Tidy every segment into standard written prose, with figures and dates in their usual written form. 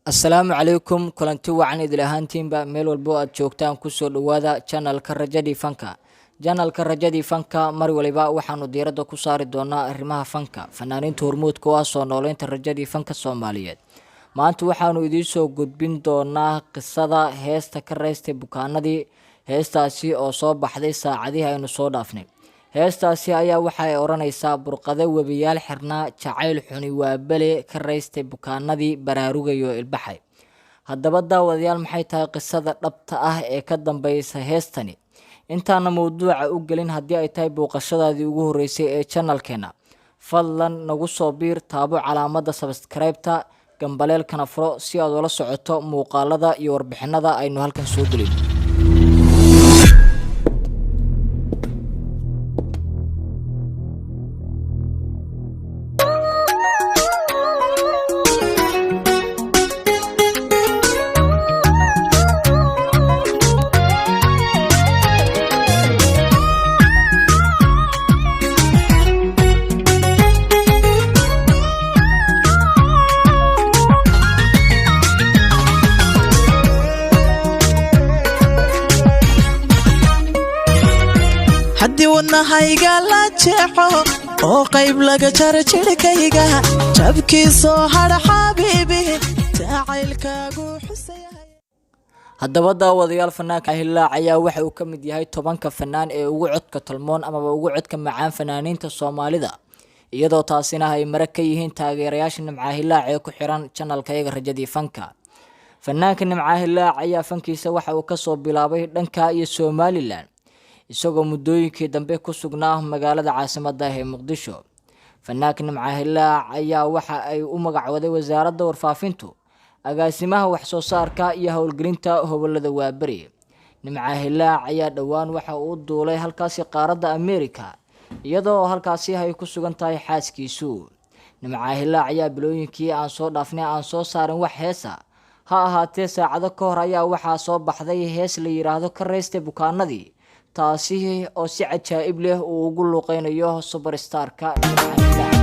Assalaamu calaykum kulanti wacan idil ahaantiinba meel walbo aad joogtaan kusoo dhawaada channelka Rajadii Fanka. Channelka Rajadii Fanka mar waliba waxaanu diiradda ku saari doonaa arrimaha fanka, fanaaniinta hormuudka oo ah soo noolaynta Rajadii Fanka Soomaaliyeed. Maanta waxaanu idiin soo gudbin doonaa qisada heesta ka reystay bukaanadii. Heestaasi oo soo baxday saacadihii aynu soo dhaafnay. Heestaasi ayaa waxay oranaysaa burqada webiyaal xirnaa jacayl xuni waa bale ka reystay bukaanadii baraarugayo ilbaxay. Haddaba daawadayaal maxay tahay qisada dhabta ah ee ka dambaysa heestani? Intaana mowduuca u gelin haddii ay tahay booqashadaadii ugu horeysay ee channelkeena, fadlan nagu soo biir taabo calaamadda subscribe-ta gambaleelkana furo si aad ula socoto muuqaalada iyo warbixinada aynu halkan soo gelin. haddii wadnahayga la jeexo oo qayb laga jaro jirkayga jabkiisoo hadha xabiibi jacaylkaagu xusayahay. Haddaba daawadayaal fanaanka Hilaac ayaa waxa uu ka mid yahay 10 fanaan ee ugu codka talmoon ama ugu codka macaan fanaaniinta Soomaalida, iyadoo taasina ay marag ka yihiin taageerayaasha Nimca Hilaac ee ku xiran channelkayga Rajadii Fanka. Fanaanka Nimca Hilaac ayaa fankiisa waxa uu ka soo bilaabay dhanka iyo Somaliland, isagoo muddooyinkii dambe ku sugnaa magaalada caasimadda ah ee Muqdisho. Fanaanka Nimca Hilaac ayaa waxa ay u magacowday wasaaradda warfaafintu agaasimaha wax soo saarka iyo howlgelinta gobolada Waaberi. Nimca Hilaac ayaa dhawaan waxa uu duulay halkaasi qaaradda Amerika, iyadoo halkaasi ay ku sugan tahay xaaskiisu. Nimca Hilaac ayaa bilooyinkii aan soo dhaafnay aan soo saarin wax heesa, ha ahaatee saacado ka hor ayaa waxaa soo baxday hees la yiraahdo ka reystay bukaanadii, taasi oo si cajaa'ib leh uu ugu luqeynayo superstar-ka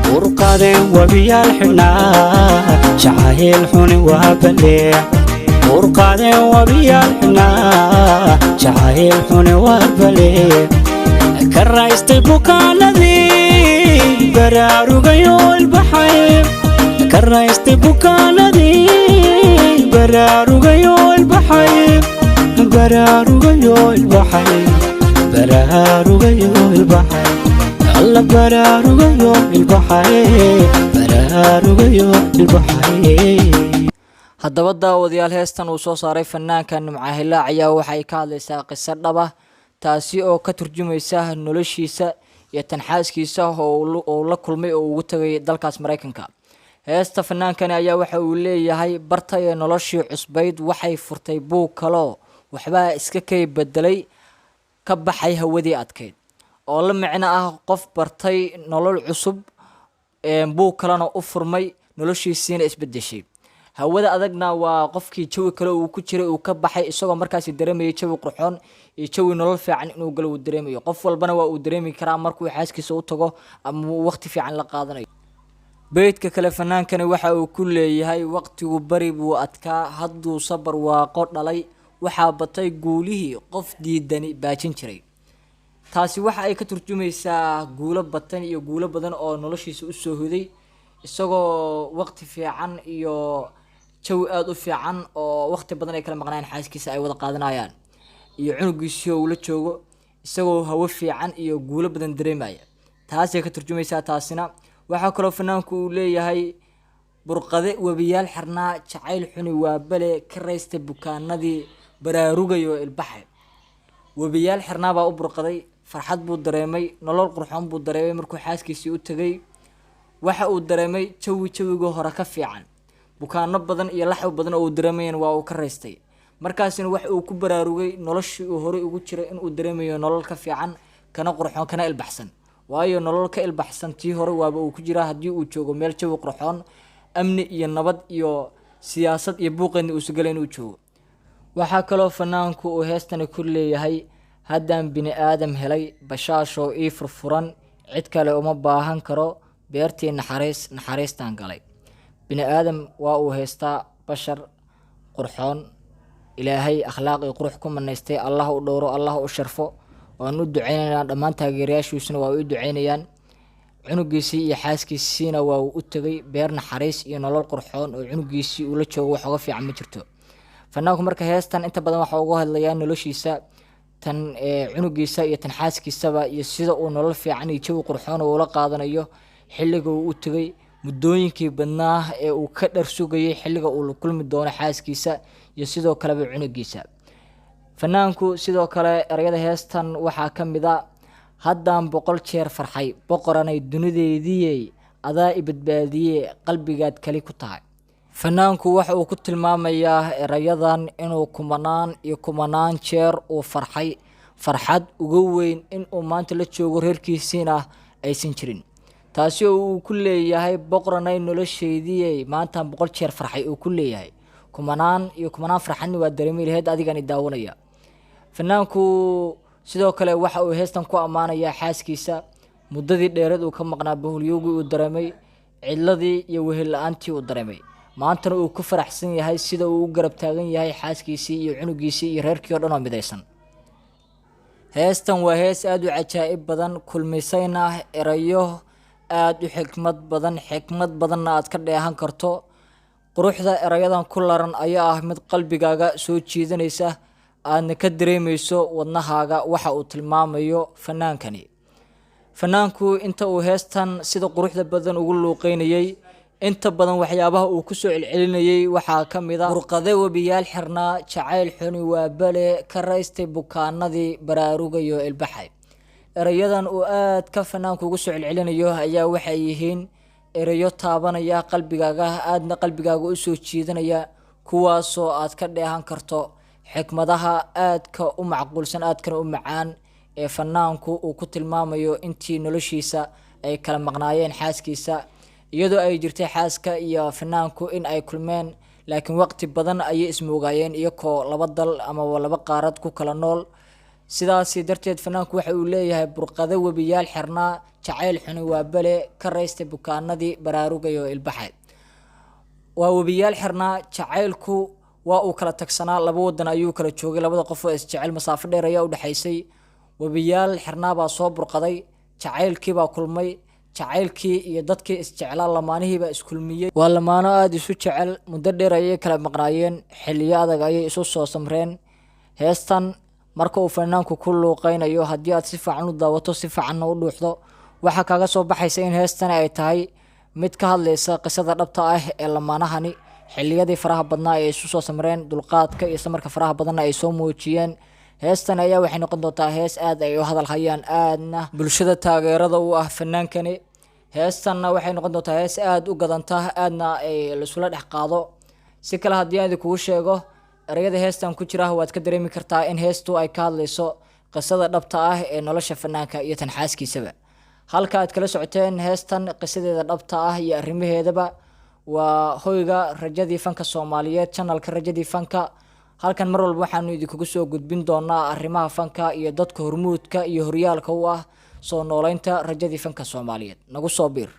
burqade webiyaal xirnaa jacayl xuni waa bale burqade webiyaal xirnaa jacayl xuni waa bale ka reystay bukaanadii baraarugayo ilbaxay ka reystay bukaanadii baraarugayo ilbaxay baraarugayo ilbaxay baraarugayo ilbaxay alla baraarugayo ilbaxay baraarugayo ilbaxay. Haddaba daawadayaal heestan uu soo saaray fanaanka Nimca Hilaac ayaa waxay ka hadlaysaa qiso dhab ah, taasi oo ka turjumaysa noloshiisa iyo tan xaaskiisa oo la kulmay oo ugu tagay dalkaas Mareykanka. Heesta fanaankani ayaa waxa uu leeyahay bartay ee noloshii cusbayd waxay furtay buug kalo waxba iska kay bedelay ka baxay hawadii adkeyd, oo la micno ah qof bartay nolol cusub buug kalena u furmay noloshiisiina isbedeshay. Hawada adagna waa qofkii jawi kale uu ku jiray uu ka baxay isagoo markaas dareemay jawi qurxoon iyo jawi nolol fiican inuu gal uu dareemayo. Qof walbana waa uu dareemi karaa markuu xaaskiisa u tago ama waqti fiican la qaadanayo. beedka kale fanaankani waxa uu ku leeyahay waqtigu bari buu adkaa hadduu sabar waaqo dhalay waxaa batay guulihii qof diidani baajin jiray. taasi waxa ay ka turjumaysaa guulo batan iyo guulo badan oo noloshiisa u soo hoday isagoo waqti fiican iyo jawi aad u fiican oo waqti badan ay kala maqnaan xaaskiisa ay wada qaadanayaan iyo cunugiisa uu la joogo isagoo hawo fiican iyo guulo badan dareemaya. taasi ay ka turjumaysaa taasina waxa kale oo fanaanku uu leeyahay burqade webiyaal xirnaa jacayl xuni waa bale ka reystay bukaanadii baraarugayo ilbaxay. webiyaal xirnaa baa u burqaday, farxad buu dareemay, nolol qurxoon buu dareemay markuu xaaskiisii u tagay. waxa uu dareemay jawiga hore ka fiican, bukaano badan iyo laxaw badan oo uu dareemayeen waa uu ka reystay. markaasina waxa uu ku baraarugay noloshii uu hore ugu jiray in uu dareemayo nolol ka fiican kana qurxoon kana ilbaxsan, waayo nolol ka ilbaxsan tii hore waaba uu ku jiraa haddii uu joogo meel jawi qurxoon, amni iyo nabad iyo siyaasad iyo buuqeedna uu sugalay inuu joogo. waxaa kaloo fanaanku uu heestani ku leeyahay haddaan bini aadam helay bashaashoo ii furfuran cid kale uma baahan karo beertii naxariistaan galay. bini aadam waa uu heystaa bashar qurxoon ilaahay akhlaaq iyo qurux ku manaystay allah u dhowro allah u sharfo waan u duceynaynaa dhammaan taageerayaashiisuna waa u duceynayaan cunugiisii iyo xaaskiisiina waa uu u tegay beer naxariis iyo nolol qurxoon oo cunugiisii uu la joogo wax uga fiican ma jirto fanaanku marka heestan inta badan waxa uga hadlayaa noloshiisa tan cunugiisa iyo tan xaaskiisaba iyo sida uu nolol fiican iyo jawi qurxoon uu la qaadanayo xilliga uu u tegay muddooyinkii badnaa ee uu ka dhar sugayay xilliga uu la kulmi doono xaaskiisa iyo sidoo kaleba cunugiisa fanaanku sidoo kale erayada heestan waxaa ka mid a haddaan 100 jeer farxay boqoranay dunideedii adaa i badbaadiyey qalbigaad kali ku tahay fanaanku waxa uu ku tilmaamayaa erayadan inuu kumanaan jeer uu farxay farxad uga weyn in uu maanta la joogo reerkiisiina aysan jirin taasi oo uu ku leeyahay boqoranay nolosheedii maanta 100 jeer farxay uu ku leeyahay kumanaan farxadni waa dareemi lahayd adigani daawanaya fanaanku sidoo kale waxa uu heestan ku amaanayaa xaaskiisa muddadii dheerad uu ka maqnaa bahulyowgii uu dareemay cidladii iyo wehel la'aantii uu dareemay maantana uu ku faraxsan yahay sida uu u garab taagan yahay xaaskiisii iyo cunugiisii iyo reerkii oo dhan oo midaysan heestan waa hees aad u cajaa'ib badan kulmisayna erayo aad u xikmad badanna aad ka dheehan karto quruxda erayadan ku laran ayaa ah mid qalbigaaga soo jiidanaysa aadna ka dareemayso wadnahaaga waxa uu tilmaamayo fanaanku inta uu heestan sida quruxda badan ugu luuqeynayay inta badan waxyaabaha uu ku soo celcelinayay waxaa ka mid ah burqade webiyaal xirnaa jacayl xuni waa bale ka raystay bukaanadii baraarugayo ilbaxay erayadan uu aad ka fanaanku ugu soo celcelinayo ayaa waxay yihiin erayo taabanaya qalbigaaga aadna qalbigaaga u soo jiidanaya kuwaasoo aad ka dheehan karto xikmadaha aadka u macquulsan aadkana u macaan ee fanaanku uu ku tilmaamayo intii noloshiisa ay kala maqnaayeen xaaskiisa iyadoo ay jirtay xaaska iyo fanaanku in ay kulmeen laakiin waqti badan ayay ismoogaayeen iyagoo laba dal ama laba qaarad ku kala nool sidaasi darteed fanaanku waxa uu leeyahay burqado webiyaal xirnaa jacayl xuni waa bale ka raystay bukaanadii baraarugayo ilbaxay waa webiyaal xirnaa jacaylku waa uu kala tagsanaa laba wadan ayuu kala joogay labada qof oo isjecel masaafo dheer ayaa u dhaxaysay webiyaal xirnaa baa soo burqaday jacaylkii baa kulmay jacaylkii iyo dadkii isjeclaa lamaanihii baa iskulmiyey waa lamaano aad isu jecel muddo dheer ayay kala maqnaayeen xilliyo adag ayay isu soo samreen heestan marka uu fanaanku ku luuqeynayo haddii aad si fiican u daawato si fiicanna u dhuuxdo waxaa kaaga soo baxaysa in heestani ay tahay mid ka hadlaysa qisada dhabta ah ee lamaanahani xilliyadii faraha badnaa ay isu soo samreen dulqaadka iyo samarka faraha badanna ay soo muujiyeen heestan ayaa waxay noqon doontaa hees aad ay u hadal hayaan aadna bulshada taageerada u ah fanaankani heestanna waxay noqon doontaa hees aad u gadanta aadna ay laisula dhex qaado si kale haddii aan idinkugu sheego erayada heestan ku jira waad ka dareemi kartaa in heestu ay ka hadlayso qisada dhabta ah ee nolosha fanaanka iyo tan xaaskiisaba halka aad kala socoteen heestan qisadeeda dhabta ah iyo arrimaheedaba waa hoyga rajadii fanka Soomaaliyeed channelka rajadii fanka halkan mar walba waxaanu idinkugu soo gudbin doonaa arrimaha fanka iyo dadka hormuudka iyo horyaalka u ah soo nooleynta rajadii fanka Soomaaliyeed nagu soo biir